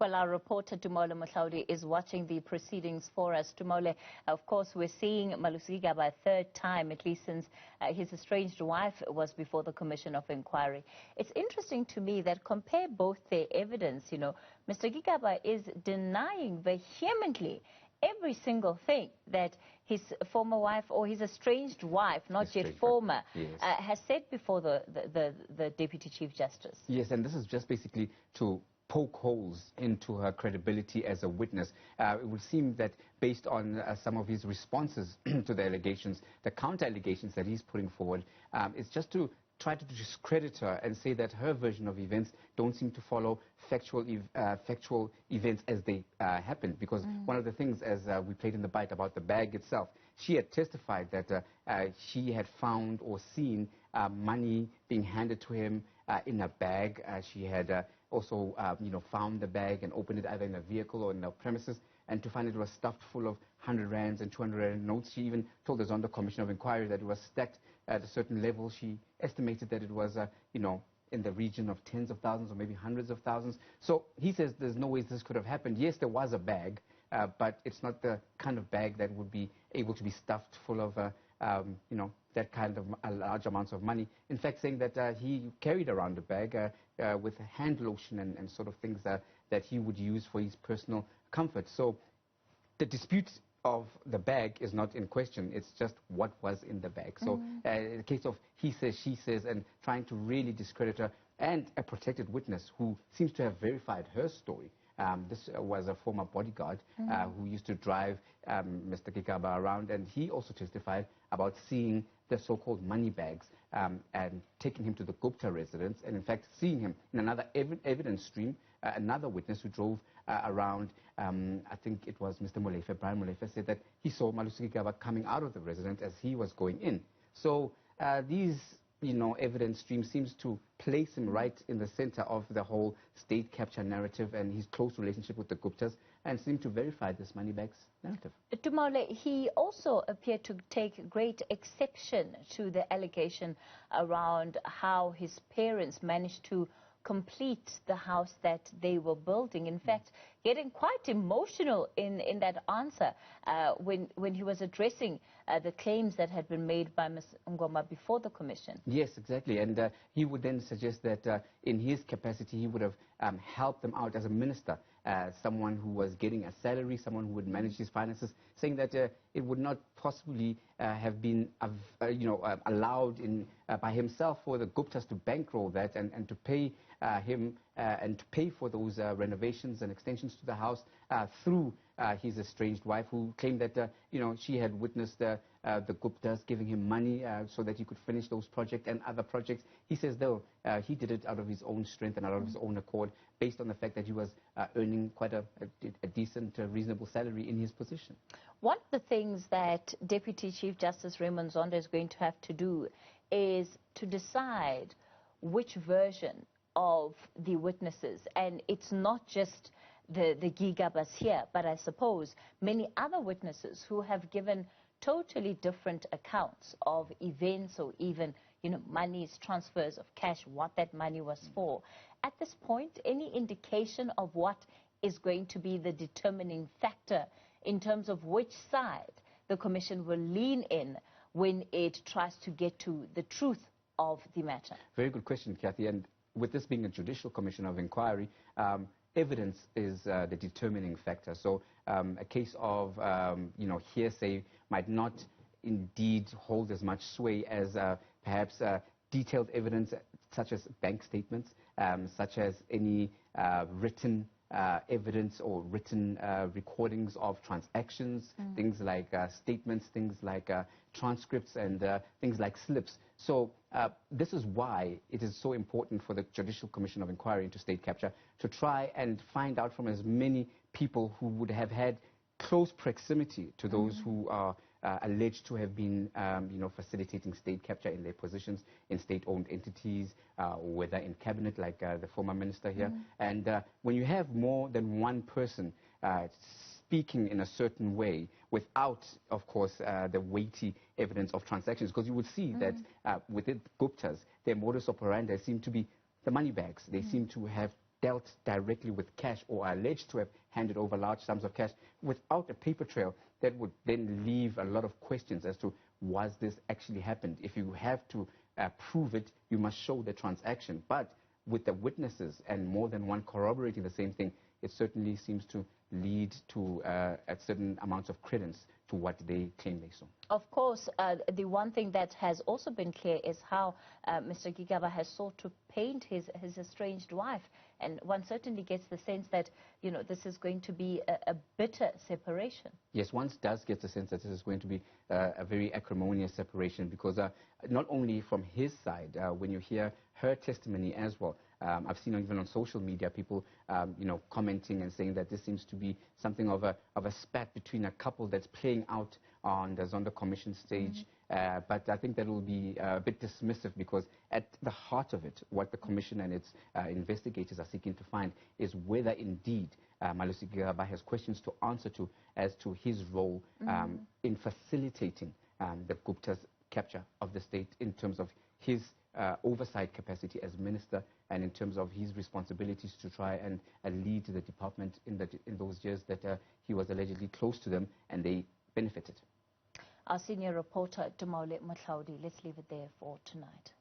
Well, our reporter Tumaole Mohlaoli is watching the proceedings for us. Tumaole, of course, we're seeing Malusi Gigaba a third time, at least since his estranged wife was before the Commission of Inquiry. It's interesting to me that compare both their evidence, you know, Mr. Gigaba is denying vehemently every single thing that his former wife or his estranged wife, not yet former, yes, has said before the Deputy Chief Justice. Yes, and this is just basically to poke holes into her credibility as a witness. It would seem that based on some of his responses to the allegations, the counter-allegations that he's putting forward, it's just to try to discredit her and say that her version of events don't seem to follow factual events as they happened. Because one of the things, as we played in the bite about the bag itself, she had testified that she had found or seen money being handed to him in a bag. She had also, found the bag and opened it either in a vehicle or in the premises, and to find it was stuffed full of 100 rands and 200 rand notes. She even told us on the Commission of Inquiry that it was stacked at a certain level. She estimated that it was, in the region of tens of thousands or maybe hundreds of thousands. So he says there's no way this could have happened. Yes, there was a bag, but it's not the kind of bag that would be able to be stuffed full of, that kind of large amounts of money. In fact, saying that he carried around a bag with hand lotion and sort of things that he would use for his personal comfort. So the dispute of the bag is not in question. It's just what was in the bag. So in the case of he says, she says, and trying to really discredit her, and a protected witness who seems to have verified her story. This was a former bodyguard who used to drive Mr. Gigaba around, and he also testified about seeing the so-called money bags and taking him to the Gupta residence, and in fact seeing him in another evidence stream. Another witness who drove around, I think it was Mr. Molefe, Brian Molefe, said that he saw Malusi Gigaba coming out of the residence as he was going in. So these evidence stream seems to place him right in the center of the whole state capture narrative and his close relationship with the Guptas, and seem to verify this moneybags narrative. Tumaole, he also appeared to take great exception to the allegation around how his parents managed to complete the house that they were building. In fact, getting quite emotional in that answer when he was addressing the claims that had been made by Ms. Ngoma before the commission. Yes, exactly. And he would then suggest that in his capacity, he would have helped them out as a minister, someone who was getting a salary, someone who would manage his finances, saying that it would not possibly have been allowed by himself for the Guptas to bankroll that and to pay him and to pay for those renovations and extensions to the house through his estranged wife, who claimed that she had witnessed the Guptas giving him money so that he could finish those projects and other projects. He says, though, he did it out of his own strength and out of his own accord, based on the fact that he was earning quite a decent, reasonable salary in his position. One of the things that Deputy Chief Justice Raymond Zondo is going to have to do is to decide which version of the witnesses, and it's not just the Gigabas here, but I suppose many other witnesses who have given totally different accounts of events or even, monies, transfers of cash, what that money was for. At this point, any indication of what is going to be the determining factor in terms of which side the Commission will lean in when it tries to get to the truth of the matter? Very good question, Cathy. And with this being a judicial commission of inquiry, evidence is the determining factor. So a case of hearsay might not indeed hold as much sway as perhaps detailed evidence such as bank statements, such as any written evidence or written recordings of transactions, things like statements, things like transcripts, and things like slips. So this is why it is so important for the Judicial Commission of Inquiry into State Capture to try and find out from as many people who would have had close proximity to those who are alleged to have been, facilitating state capture in their positions in state-owned entities, whether in cabinet, like the former minister here. And when you have more than one person speaking in a certain way without, of course, the weighty evidence of transactions, because you would see that within Guptas, their modus operandi seem to be the money bags. They seem to have dealt directly with cash or are alleged to have handed over large sums of cash without a paper trail, that would then leave a lot of questions as to was this actually happened. If you have to prove it, you must show the transaction. But with the witnesses and more than one corroborating the same thing, it certainly seems to lead to a certain amount of credence to what they claim they saw. Of course, the one thing that has also been clear is how Mr. Gigaba has sought to paint his estranged wife. And one certainly gets the sense that, you know, this is going to be a bitter separation. Yes, one does get the sense that this is going to be a very acrimonious separation, because not only from his side, when you hear her testimony as well, I've seen even on social media people, you know, commenting and saying that this seems to be something of a spat between a couple that's playing out on the Zondo Commission stage. But I think that will be a bit dismissive, because at the heart of it, what the Commission and its investigators are seeking to find is whether indeed Malusi Gigaba has questions to answer to as to his role in facilitating the Gupta's capture of the state, in terms of his oversight capacity as minister, and in terms of his responsibilities to try and lead the department in those years that he was allegedly close to them and they benefited. Our senior reporter, Tumaole Mohlaoli. Let's leave it there for tonight.